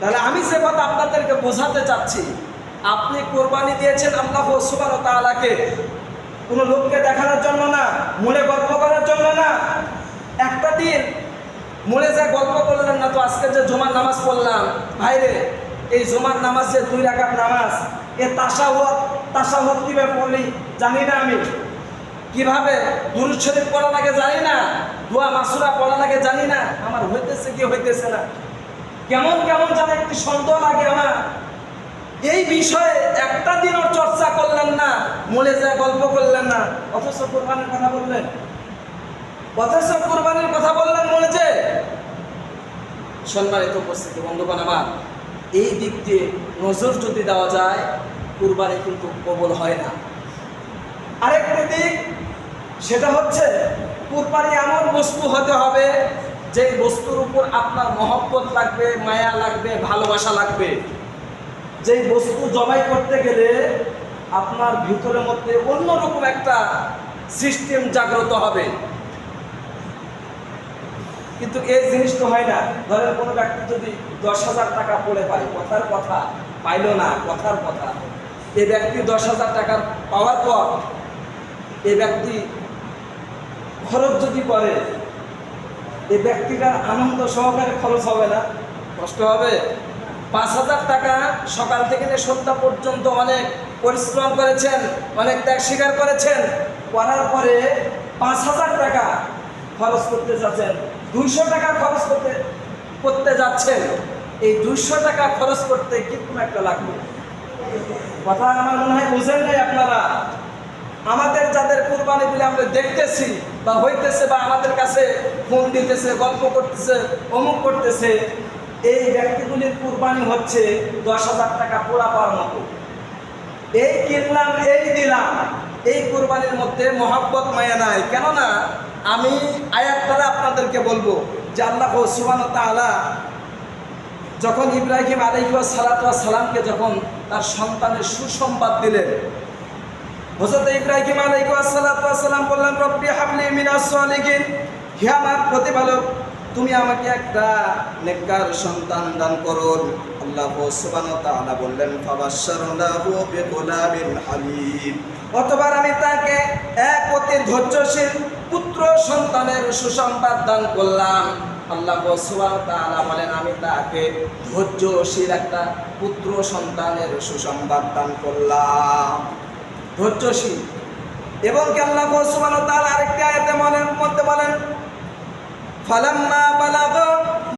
তাহলে আমি যে কথা আপনাদেরকে বোঝাতে চাচ্ছি, আপনি কোরবানি দিয়েছেন আল্লাহ সুবহানাহু ওয়া তাআলাকে, কোনো লোককে দেখানোর জন্য না, মনে গল্প করার জন্য না। একটা দিন মনে যা গল্প করলেন না, তো আজকে যে জুমার নামাজ পড়লাম, ভাইরে এই জুমার নামাজ যে 2 রাকাত নামাজ, এ তাশাহুদ কিভাবে পড়লি জানি না, আমি কিভাবে দুরূদ শরীফ পড়া লাগে জানি না, দোয়া মাসুরা পড়া লাগে জানি না, আমার হইতেছে কি হইতেছে না, কেমন কেমন যেন একটু সন্দেহ লাগে আমার। এই বিষয়ে একটা দিনও চর্চা করলেন না, মনে যায় গল্প করলেন না, অথচ কোরবানির কথা বললেন, মনে যে। সম্মানিত উপস্থিতি বন্ধুগণ আমার, এই দিক দিয়ে নজর যদি দেওয়া যায়, কুরবানি কিন্তু কবুল হয় না। আরেকটা দিক, সেটা হচ্ছে কুরবানি এমন বস্তু হতে হবে যে বস্তুর উপর আপনার মহব্বত লাগবে, মায়া লাগবে, ভালোবাসা লাগবে। যেই বস্তু জবাই করতে গেলে আপনার ভিতরের মধ্যে অন্যরকম একটা সিস্টেম জাগ্রত হবে, কিন্তু এই জিনিস তো হয় না। ধরেন কোনো ব্যক্তি যদি 10,000 টাকা পড়ে পায়, কথার কথা পাইল না, কথার কথা, এই ব্যক্তি 10,000 টাকা পাওয়ার পর এই ব্যক্তি খরচ যদি করে, এই ব্যক্তিটার আনন্দ সহকারে খরচ হবে না, কষ্ট হবে। 5,000 টাকা সকাল থেকে সন্ধ্যা পর্যন্ত অনেক পরিশ্রম করেছেন, অনেক ত্যাগ স্বীকার করেছেন, করার পরে 5,000 টাকা খরচ করতে যাচ্ছেন, 200 টাকা খরচ করতে যাচ্ছেন। এই 200 টাকা খরচ করতে কিরকম একটা লাগবে, কথা আমার মনে হয় বুঝেন নাই আপনারা। আমাদের যাদের কুরবানি দিলে আমরা দেখতেছি বা হইতেছে, বা আমাদের কাছে ফোন দিতেছে, গল্প করতেছে, অমুক করতেছে, এই ব্যক্তিগুলির কুরবানি হচ্ছে 10,000 টাকা পোড়া পাওয়ার মতো। এই কিনলাম, এই দিলাম, এই কুরবানির মধ্যে মহব্বত মায়া নাই। কেননা আমি আয়াত দ্বারা আপনাদেরকে বলবো যে আল্লাহ সুবহানাহু ওয়া তাআলা যখন ইব্রাহিম আলাইহিস সালামকে যখন তার সন্তানের সুসংবাদ দিলেন, হযরত ইব্রাহিম আলাইহিস সালাম বললেন, রব্বি হাবলি মিনাস সালিহিন, হে আমার প্রতিপালক, তুমি আমাকে একটা নেককার সন্তান দান করুন। আল্লাহ সুবহানাহু ওয়া তাআলা বললেন, ফাবাশশারনাহু বিগুলামিন হালিম, অতঃপর আমি তাকে এক অতি ধৈর্যশীল পুত্র সন্তানের সুসংবাদ দান করলাম। আল্লাহ সুবহানাহু ওয়া তাআলা বলেন, আমি তাকে ধৈর্যশীল একটা পুত্র সন্তানের সুসংবাদ দান করলাম, ধৈর্যশীল। এবং কি আল্লাহ সুবহানাহু ওয়া তাআলা আরেকটি আয়াতে মধ্যে বলেন, ফালাম্মা বালাগা